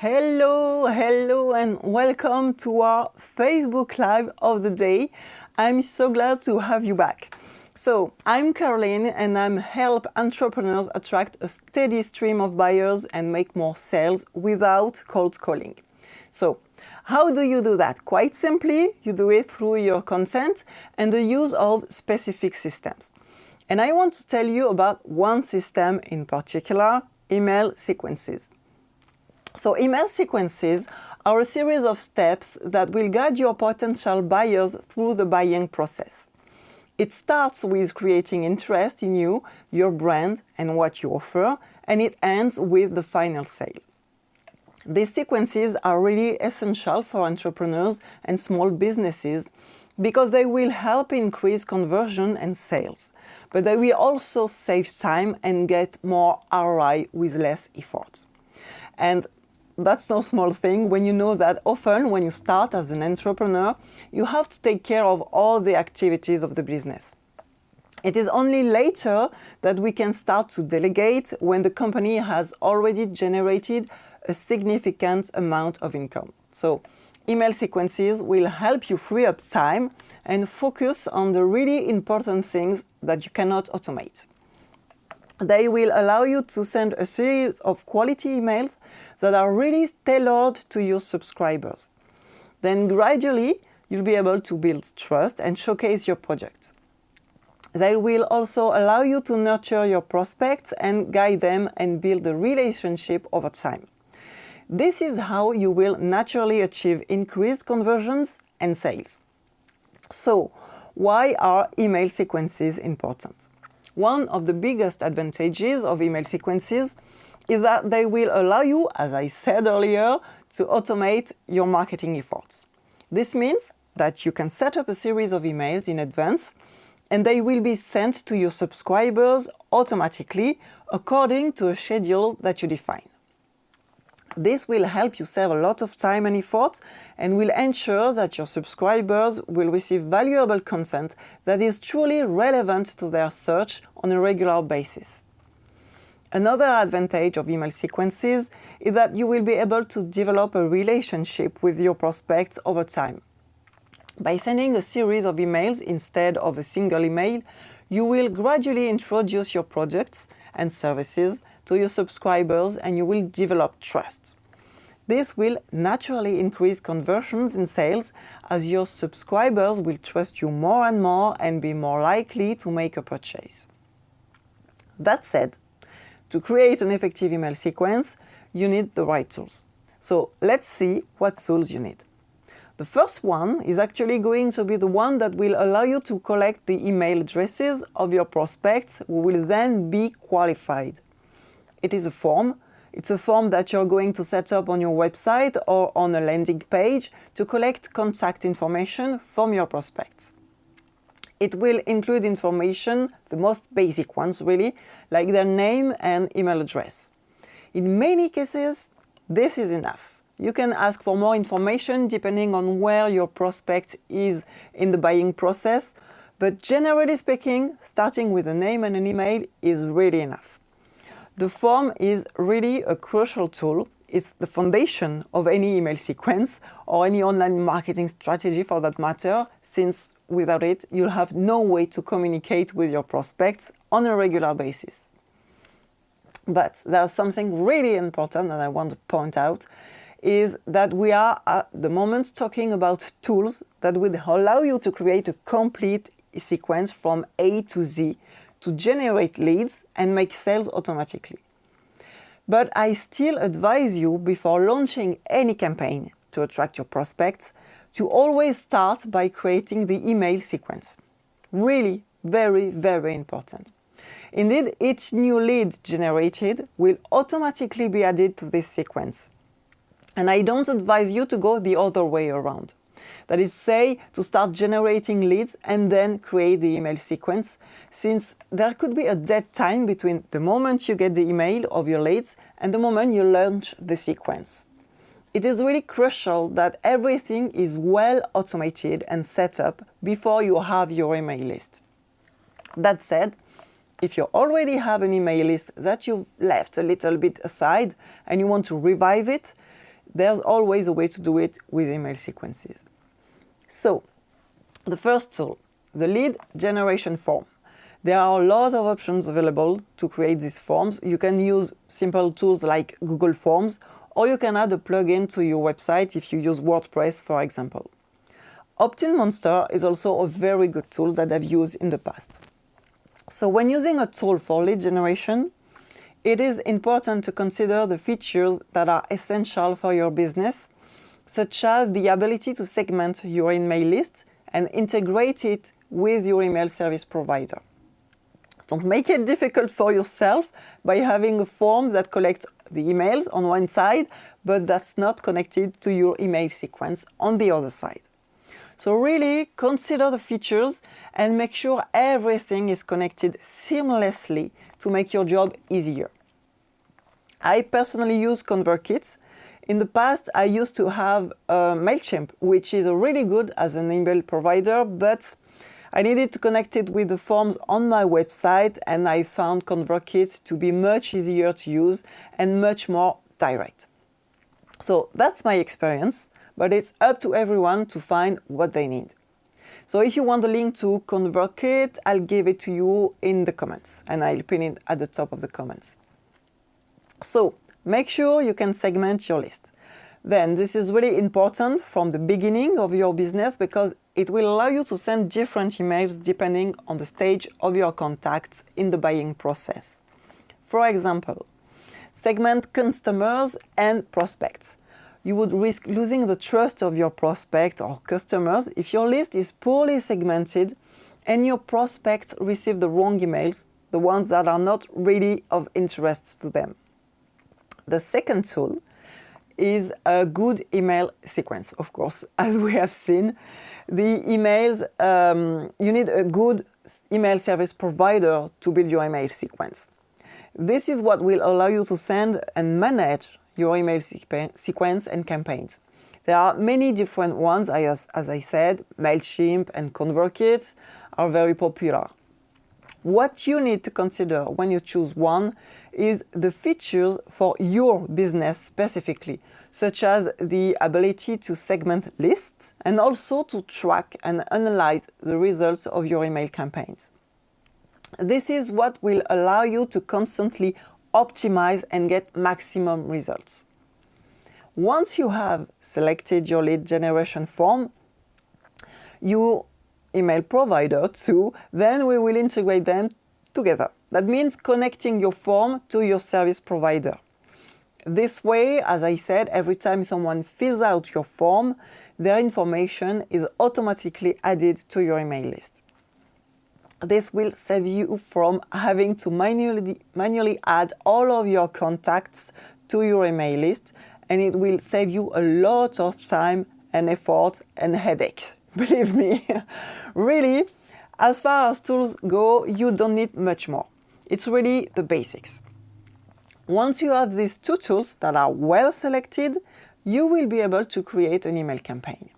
Hello, and welcome to our Facebook Live of the day. I'm so glad to have you back. So, I'm Caroline and I help entrepreneurs attract a steady stream of buyers and make more sales without cold calling. So, how do you do that? Quite simply, you do it through your content and the use of specific systems. And I want to tell you about one system in particular, email sequences. So email sequences are a series of steps that will guide your potential buyers through the buying process. It starts with creating interest in you, your brand, and what you offer, and it ends with the final sale. These sequences are really essential for entrepreneurs and small businesses because they will help increase conversion and sales, but they will also save time and get more ROI with less effort. And that's no small thing when you know that often when you start as an entrepreneur, you have to take care of all the activities of the business. It is only later that we can start to delegate when the company has already generated a significant amount of income. So, email sequences will help you free up time and focus on the really important things that you cannot automate. They will allow you to send a series of quality emails that are really tailored to your subscribers. Then gradually, you'll be able to build trust and showcase your project. They will also allow you to nurture your prospects and guide them and build a relationship over time. This is how you will naturally achieve increased conversions and sales. So, why are email sequences important? One of the biggest advantages of email sequences is that they will allow you, as I said earlier, to automate your marketing efforts. This means that you can set up a series of emails in advance and they will be sent to your subscribers automatically according to a schedule that you define. This will help you save a lot of time and effort and will ensure that your subscribers will receive valuable content that is truly relevant to their search on a regular basis. Another advantage of email sequences is that you will be able to develop a relationship with your prospects over time. By sending a series of emails instead of a single email, you will gradually introduce your products and services to your subscribers and you will develop trust. This will naturally increase conversions and sales as your subscribers will trust you more and more and be more likely to make a purchase. That said, to create an effective email sequence, you need the right tools. So let's see what tools you need. The first one is actually going to be the one that will allow you to collect the email addresses of your prospects who will then be qualified. It is a form. It's a form that you're going to set up on your website or on a landing page to collect contact information from your prospects. It will include information, the most basic ones really, like their name and email address. In many cases, this is enough. You can ask for more information depending on where your prospect is in the buying process, but generally speaking, starting with a name and an email is really enough. The form is really a crucial tool. It's the foundation of any email sequence or any online marketing strategy for that matter, since without it, you'll have no way to communicate with your prospects on a regular basis. But there's something really important that I want to point out, is that we are at the moment talking about tools that would allow you to create a complete sequence from A to Z to generate leads and make sales automatically. But I still advise you before launching any campaign to attract your prospects to always start by creating the email sequence. Really, very, very important. Indeed, each new lead generated will automatically be added to this sequence. And I don't advise you to go the other way around. That is, say, to start generating leads and then create the email sequence, since there could be a dead time between the moment you get the email of your leads and the moment you launch the sequence. It is really crucial that everything is well automated and set up before you have your email list. That said, if you already have an email list that you've left a little bit aside and you want to revive it, there's always a way to do it with email sequences. So, the first tool, the lead generation form. There are a lot of options available to create these forms. You can use simple tools like Google Forms, or you can add a plugin to your website if you use WordPress, for example. Opt-in Monster is also a very good tool that I've used in the past. So when using a tool for lead generation, it is important to consider the features that are essential for your business, such as the ability to segment your email list and integrate it with your email service provider. Don't make it difficult for yourself by having a form that collects the emails on one side, but that's not connected to your email sequence on the other side. So really consider the features and make sure everything is connected seamlessly to make your job easier. I personally use ConvertKit. In the past, I used to have MailChimp, which is really good as an email provider, but I needed to connect it with the forms on my website, and I found ConvertKit to be much easier to use and much more direct. So that's my experience, but it's up to everyone to find what they need. So if you want the link to ConvertKit, I'll give it to you in the comments, and I'll pin it at the top of the comments. So make sure you can segment your list. Then this is really important from the beginning of your business because it will allow you to send different emails depending on the stage of your contacts in the buying process. For example, segment customers and prospects. You would risk losing the trust of your prospect or customers if your list is poorly segmented and your prospects receive the wrong emails, the ones that are not really of interest to them. The second tool is a good email sequence, of course. As we have seen, the emails, you need a good email service provider to build your email sequence. This is what will allow you to send and manage your email sequence and campaigns. There are many different ones, as I said, MailChimp and ConvertKit are very popular. What you need to consider when you choose one is the features for your business specifically, such as the ability to segment lists and also to track and analyze the results of your email campaigns. This is what will allow you to constantly optimize and get maximum results. Once you have selected your lead generation form, your email provider too, then we will integrate them together. That means connecting your form to your service provider. This way, as I said, every time someone fills out your form, their information is automatically added to your email list. This will save you from having to manually add all of your contacts to your email list, and it will save you a lot of time and effort and headache. Believe me, really, as far as tools go, you don't need much more. It's really the basics. Once you have these two tools that are well selected, you will be able to create an email campaign.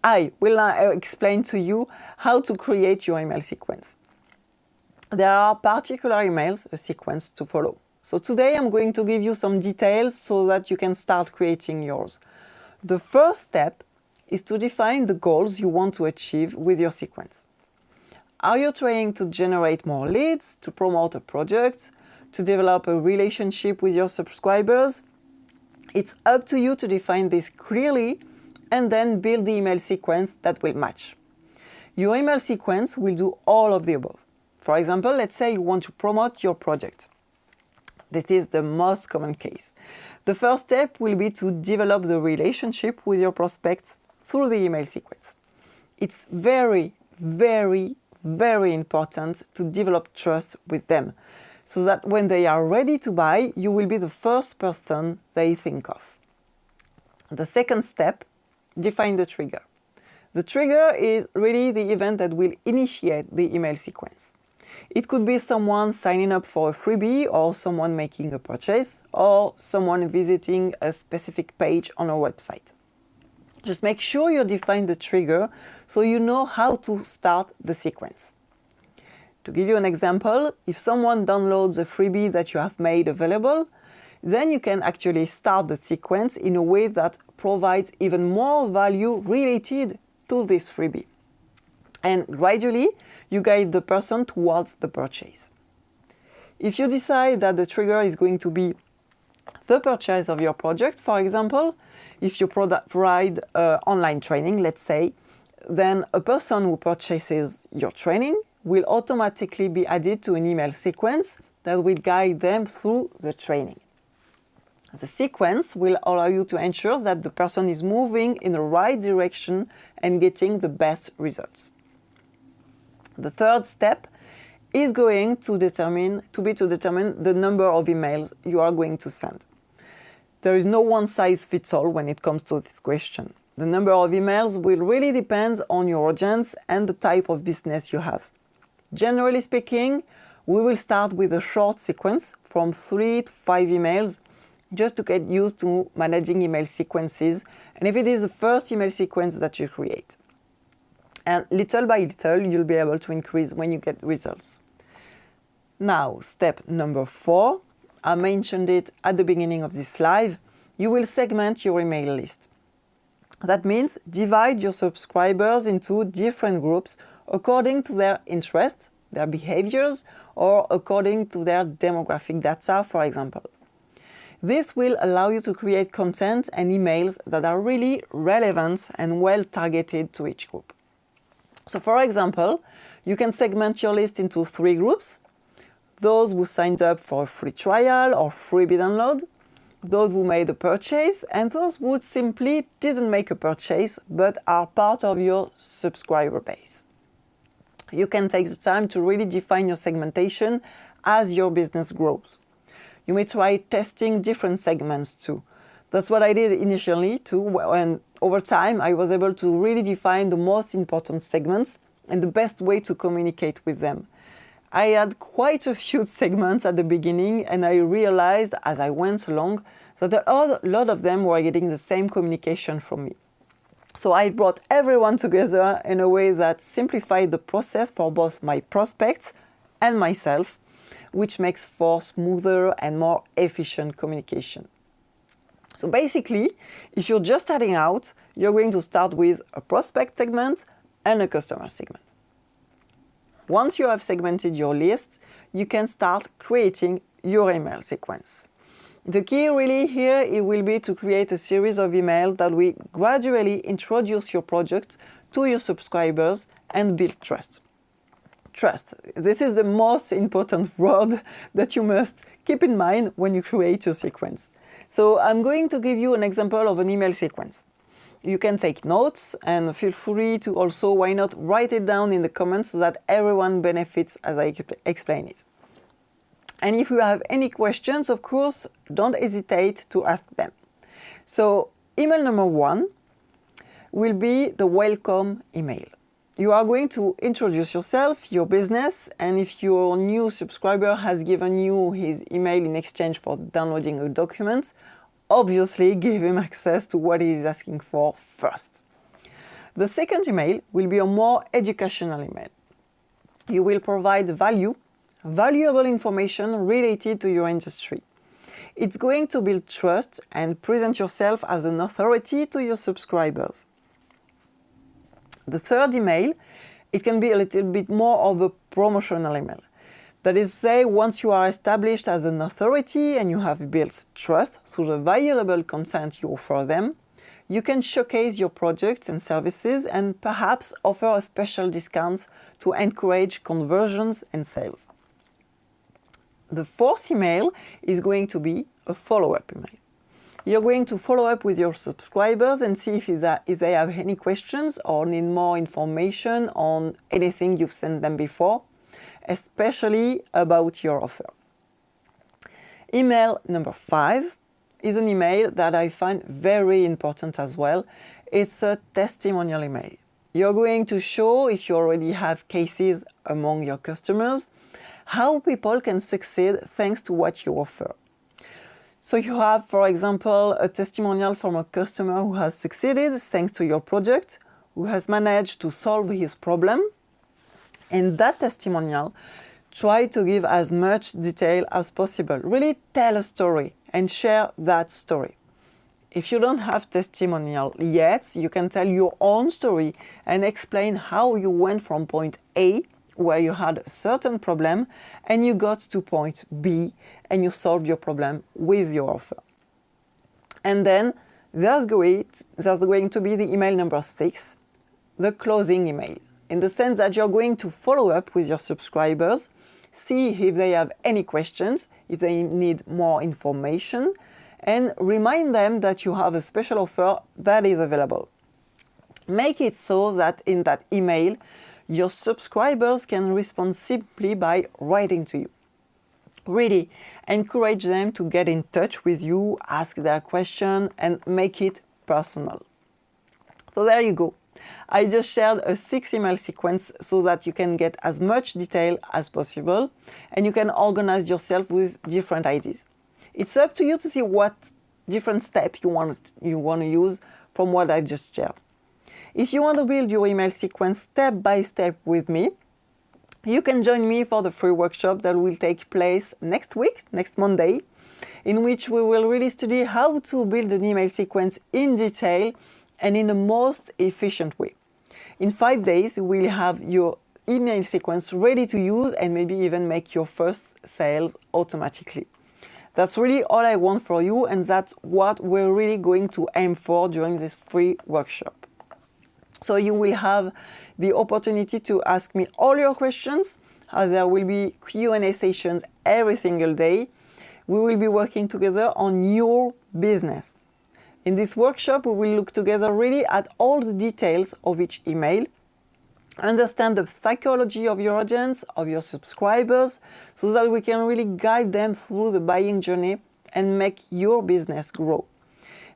I will now explain to you how to create your email sequence. There are particular emails, a sequence to follow. So today I'm going to give you some details so that you can start creating yours. The first step is to define the goals you want to achieve with your sequence. Are you trying to generate more leads, to promote a project, to develop a relationship with your subscribers? It's up to you to define this clearly and then build the email sequence that will match. Your email sequence will do all of the above. For example, let's say you want to promote your project. This is the most common case. The first step will be to develop the relationship with your prospects through the email sequence. It's very, very, very important to develop trust with them so that when they are ready to buy, you will be the first person they think of. The second step, define the trigger. The trigger is really the event that will initiate the email sequence. It could be someone signing up for a freebie, or someone making a purchase, or someone visiting a specific page on our website. Just make sure you define the trigger so you know how to start the sequence. To give you an example, if someone downloads a freebie that you have made available, then you can actually start the sequence in a way that provides even more value related to this freebie. And gradually, you guide the person towards the purchase. If you decide that the trigger is going to be the purchase of your project, for example, if you provide online training, let's say, then a person who purchases your training will automatically be added to an email sequence that will guide them through the training. The sequence will allow you to ensure that the person is moving in the right direction and getting the best results. The third step is going to determine the number of emails you are going to send. There is no one size fits all when it comes to this question. The number of emails will really depend on your audience and the type of business you have. Generally speaking, we will start with a short sequence from 3 to 5 emails just to get used to managing email sequences, and if it is the first email sequence that you create. And little by little, you'll be able to increase when you get results. Now, step number 4, I mentioned it at the beginning of this live, you will segment your email list. That means divide your subscribers into different groups according to their interests, their behaviors, or according to their demographic data, for example. This will allow you to create content and emails that are really relevant and well targeted to each group. So for example, you can segment your list into 3 groups: those who signed up for a free trial or freebie download, those who made a purchase, and those who simply didn't make a purchase but are part of your subscriber base. You can take the time to really define your segmentation as your business grows. You may try testing different segments too. That's what I did initially too, and over time I was able to really define the most important segments and the best way to communicate with them. I had quite a few segments at the beginning, and I realized as I went along that a lot of them were getting the same communication from me. So I brought everyone together in a way that simplified the process for both my prospects and myself, which makes for smoother and more efficient communication. So basically, if you're just starting out, you're going to start with a prospect segment and a customer segment. Once you have segmented your list, you can start creating your email sequence. The key really here it will be to create a series of emails that will gradually introduce your product to your subscribers and build trust. Trust. This is the most important word that you must keep in mind when you create your sequence. So I'm going to give you an example of an email sequence. You can take notes and feel free to also, why not, write it down in the comments so that everyone benefits as I explain it. And if you have any questions, of course, don't hesitate to ask them. So email number 1 will be the welcome email. You are going to introduce yourself, your business, and if your new subscriber has given you his email in exchange for downloading a document, obviously give him access to what he is asking for first. The second email will be a more educational email. You will provide valuable information related to your industry. It's going to build trust and present yourself as an authority to your subscribers. The third email, it can be a little bit more of a promotional email. That is to say, once you are established as an authority and you have built trust through the valuable content you offer them, you can showcase your products and services and perhaps offer a special discount to encourage conversions and sales. The fourth email is going to be a follow-up email. You're going to follow up with your subscribers and see if they have any questions or need more information on anything you've sent them before, especially about your offer. Email number 5 is an email that I find very important as well. It's a testimonial email. You're going to show, if you already have cases among your customers, how people can succeed thanks to what you offer. So you have, for example, a testimonial from a customer who has succeeded thanks to your project, who has managed to solve his problem. In that testimonial, try to give as much detail as possible. Really tell a story and share that story. If you don't have testimonial yet, you can tell your own story and explain how you went from point A, where you had a certain problem, and you got to point B and you solved your problem with your offer. And then there's going to be the email number 6, the closing email, in the sense that you're going to follow up with your subscribers, see if they have any questions, if they need more information, and remind them that you have a special offer that is available. Make it so that in that email, your subscribers can respond simply by writing to you. Really encourage them to get in touch with you, ask their question, and make it personal. So there you go. I just shared a 6 email sequence so that you can get as much detail as possible and you can organize yourself with different ideas. It's up to you to see what different step you want to use from what I just shared. If you want to build your email sequence step by step with me, you can join me for the free workshop that will take place next week, next Monday, in which we will really study how to build an email sequence in detail and in the most efficient way. In 5 days, you will have your email sequence ready to use and maybe even make your first sales automatically. That's really all I want for you, and that's what we're really going to aim for during this free workshop. So you will have the opportunity to ask me all your questions. There will be Q&A sessions every single day. We will be working together on your business. In this workshop, we will look together really at all the details of each email, understand the psychology of your audience, of your subscribers, so that we can really guide them through the buying journey and make your business grow.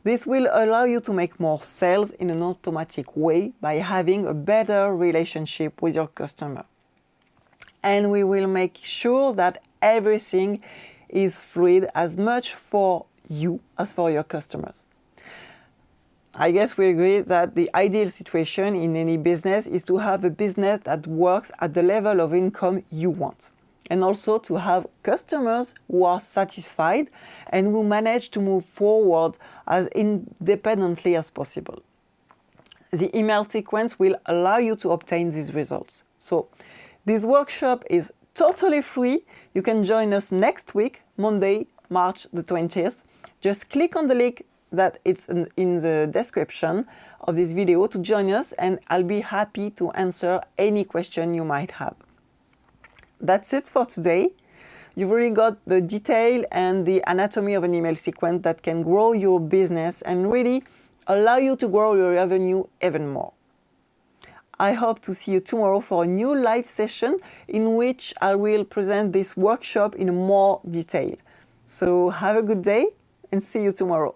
This will allow you to make more sales in an automatic way by having a better relationship with your customer. And we will make sure that everything is fluid as much for you as for your customers. I guess we agree that the ideal situation in any business is to have a business that works at the level of income you want, and also to have customers who are satisfied and who manage to move forward as independently as possible. The email sequence will allow you to obtain these results. So this workshop is totally free. You can join us next week, Monday, March the 20th. Just click on the link that it's in the description of this video to join us, and I'll be happy to answer any question you might have. That's it for today. You've already got the detail and the anatomy of an email sequence that can grow your business and really allow you to grow your revenue even more. I hope to see you tomorrow for a new live session in which I will present this workshop in more detail. So have a good day and see you tomorrow.